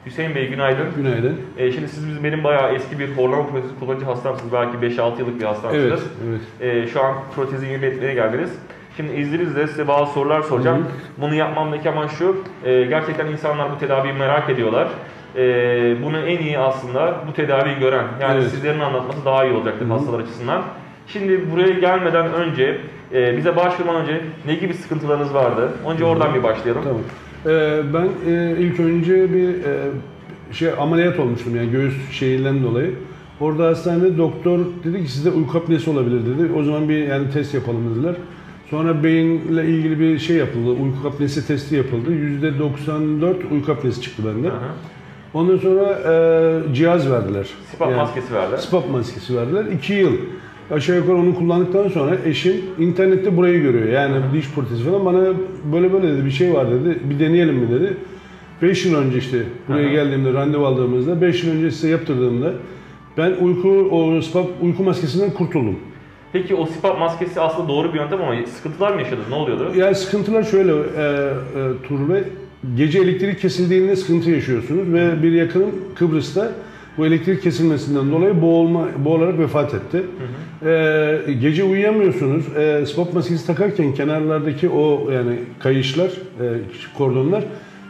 Hüseyin Bey günaydın. Günaydın. Şimdi siz benim bayağı eski bir horlama protezi kullanıcı hastamsınız. Belki 5-6 yıllık bir hastamsınız. Evet, evet. Şu an protezi yeniletmeye geldiniz. Şimdi izninizle size bazı sorular soracağım. Hı-hı. Bunu yapmamdaki amaç şu, gerçekten insanlar bu tedaviyi merak ediyorlar. Bunu en iyi aslında bu tedaviyi gören, yani evet. sizlerin anlatması daha iyi olacaktır hastalar açısından. Şimdi buraya gelmeden önce, bize başvurmadan önce ne gibi sıkıntılarınız vardı? Önce oradan bir başlayalım. Tamam. Ben ilk önce bir ameliyat olmuştum, yani göğüs şeyinden dolayı. Orada hastanede doktor dedi ki sizde uyku apnesi olabilir dedi. O zaman bir test yapalım dediler. Sonra beyinle ilgili bir şey yapıldı. Uyku apnesi testi yapıldı. %94 uyku apnesi çıktı bende. Hı-hı. Ondan sonra cihaz verdiler. CPAP maskesi verdiler. CPAP maskesi verdiler. 2 yıl. Aşağı yukarı onu kullandıktan sonra eşim internette burayı görüyor. Yani diş protezi falan, bana böyle böyle dedi, bir şey var dedi. Bir deneyelim mi dedi. 5 yıl önce işte buraya geldiğimde, randevu aldığımızda, 5 yıl önce size yaptırdığımda ben CPAP uyku maskesinden kurtuldum. Peki o CPAP maskesi aslında doğru bir yöntem ama sıkıntılar mı yaşadınız? Ne oluyordu? Yani sıkıntılar şöyle Tuğrul Bey, gece elektrik kesildiğinde sıkıntı yaşıyorsunuz ve bir yakınım Kıbrıs'ta bu elektrik kesilmesinden dolayı boğularak vefat etti. Hı hı. Gece uyuyamıyorsunuz. CPAP maskesi takarken kenarlardaki o kayışlar, kordonlar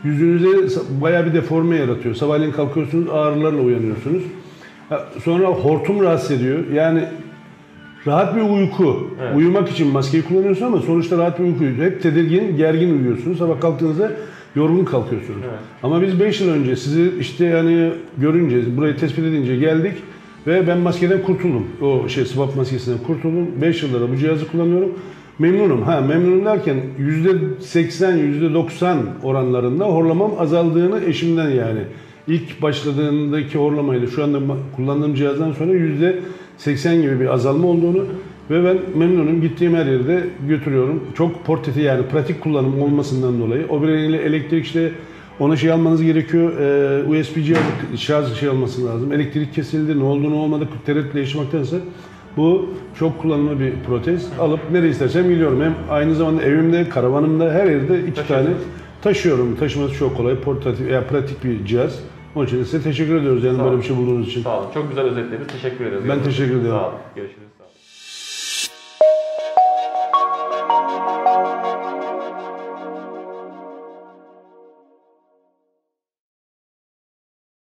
yüzünüze bayağı bir deforme yaratıyor. Sabahleyin kalkıyorsunuz, ağrılarla uyanıyorsunuz. Sonra hortum rahatsız ediyor. Yani rahat bir uyku. Evet. Uyumak için maskeyi kullanıyorsunuz ama sonuçta rahat bir uyku. Hep tedirgin, gergin uyuyorsunuz. Sabah kalktığınızda yorgun kalkıyorsunuz. Evet. Ama biz 5 yıl önce sizi görünce, burayı tespit edince geldik ve ben maskeden kurtuldum. CPAP maskesinden kurtuldum. 5 yıldır da bu cihazı kullanıyorum. Memnunum. Memnunum derken %80, %90 oranlarında horlamam azaldığını eşimden İlk başladığındaki horlamayla şu anda kullandığım cihazdan sonra %80 gibi bir azalma olduğunu ve ben memnunum. Gittiğim her yerde götürüyorum. Çok portatif, pratik kullanım olmasından dolayı. O bireyle elektrik ona almanız gerekiyor. USB şarj alması lazım. Elektrik kesildi, ne oldu ne olmadı tereddütle yaşamaktansa bu çok kullanımlı bir protez. Alıp nereye istersem gidiyorum. Hem aynı zamanda evimde, karavanımda, her yerde 2 tane taşıyorum. Taşıması çok kolay, portatif, pratik bir cihaz. Onun için size teşekkür ediyoruz böyle bir şey bulduğunuz için. Sağ olun. Çok güzel özetlediniz. Teşekkür ederiz. Ben teşekkür ederim. Sağ olun. Görüşürüz.